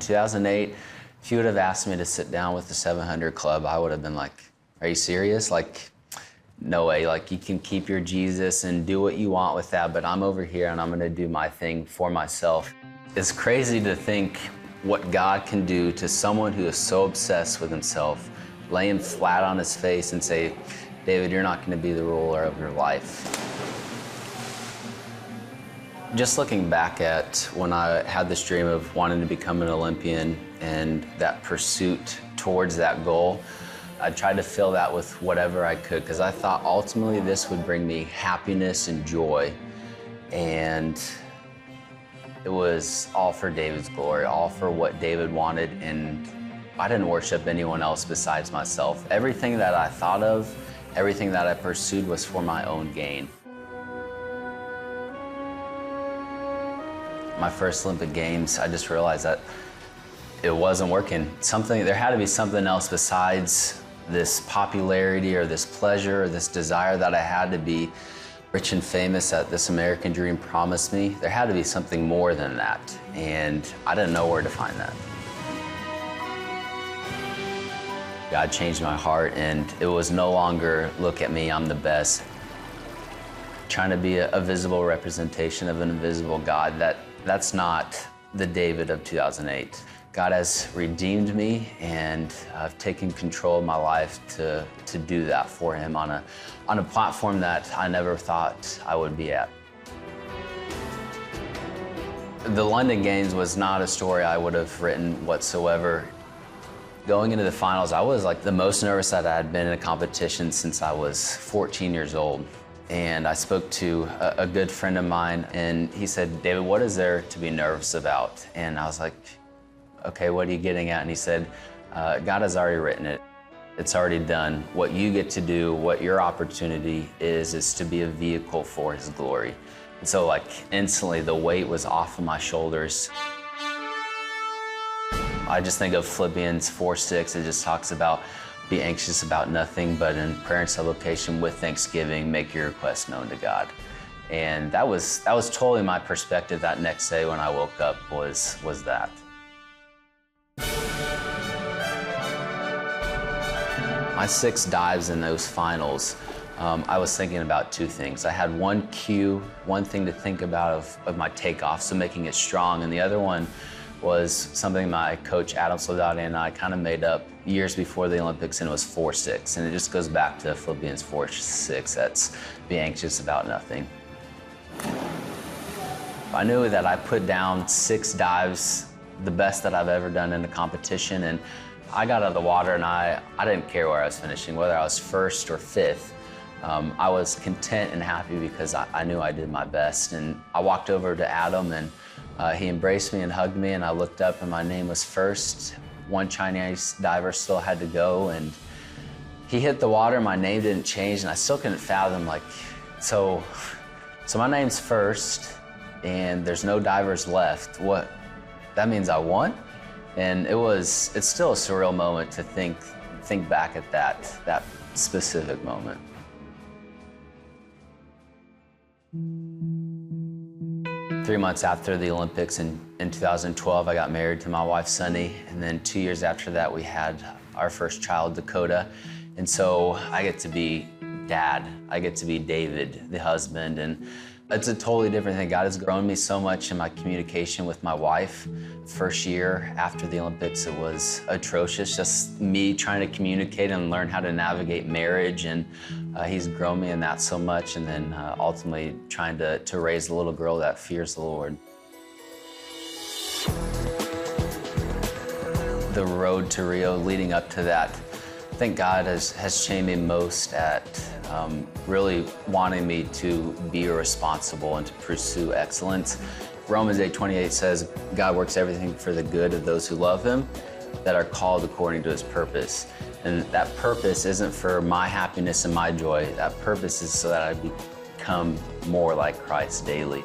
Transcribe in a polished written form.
2008, if you would have asked me to sit down with the 700 Club, I would have been like, are you serious? Like, no way. Like, you can keep your Jesus and do what you want with that, but I'm over here and I'm gonna do my thing for myself. It's crazy to think what God can do to someone who is so obsessed with himself, lay him flat on his face and say, David, you're not gonna be the ruler of your life. Just looking back at when I had this dream of wanting to become an Olympian and that pursuit towards that goal, I tried to fill that with whatever I could because I thought ultimately this would bring me happiness and joy. And it was all for David's glory, all for what David wanted, and I didn't worship anyone else besides myself. Everything that I thought of, everything that I pursued was for my own gain. My first Olympic Games, I just realized that it wasn't working. There had to be something else besides this popularity or this pleasure or this desire that I had to be rich and famous that this American dream promised me. There had to be something more than that, and I didn't know where to find that. God changed my heart, and it was no longer, look at me, I'm the best. Trying to be a visible representation of an invisible God, that's not the David of 2008. God has redeemed me, and I've taken control of my life to do that for him on a platform that I never thought I would be at. The London Games was not a story I would have written whatsoever. Going into the finals, I was like the most nervous that I had been in a competition since I was 14 years old. And I spoke to a good friend of mine, and he said, David, what is there to be nervous about? And I was like, okay, what are you getting at? And he said, God has already written it. It's already done. What you get to do, what your opportunity is to be a vehicle for his glory. And so like instantly the weight was off of my shoulders. I just think of Philippians 4:6. It just talks about be anxious about nothing, but in prayer and supplication with thanksgiving, make your requests known to God. And that was totally my perspective that next day when I woke up was that. My 6 dives in those finals, I was thinking about 2 things. I had one cue, one thing to think about of my takeoff, so making it strong, and the other one was something my coach Adam Soldati and I kind of made up years before the Olympics, and it was 4-6, and it just goes back to Philippians 4:6. That's be anxious about nothing. I knew that I put down 6 dives, the best that I've ever done in a competition, and I got out of the water and I didn't care where I was finishing, whether I was 1st or 5th. I was content and happy because I knew I did my best. And I walked over to Adam, and he embraced me and hugged me, and I looked up and my name was first. One Chinese diver still had to go, and he hit the water, my name didn't change, and I still couldn't fathom, like, so my name's first and there's no divers left. What, that means I won? And it's still a surreal moment to think back at that specific moment. Three months after the Olympics in 2012, I got married to my wife, Sunny, and then 2 years after that, we had our first child, Dakota. And so I get to be dad. I get to be David, the husband, and it's a totally different thing. God has grown me so much in my communication with my wife. First year after the Olympics, it was atrocious, just me trying to communicate and learn how to navigate marriage, and he's grown me in that so much, and then ultimately trying to raise a little girl that fears the Lord. The road to Rio leading up to that, I think God has changed me most at really wanting me to be responsible and to pursue excellence. Romans 8:28 says, God works everything for the good of those who love him, that are called according to his purpose. And that purpose isn't for my happiness and my joy. That purpose is so that I become more like Christ daily.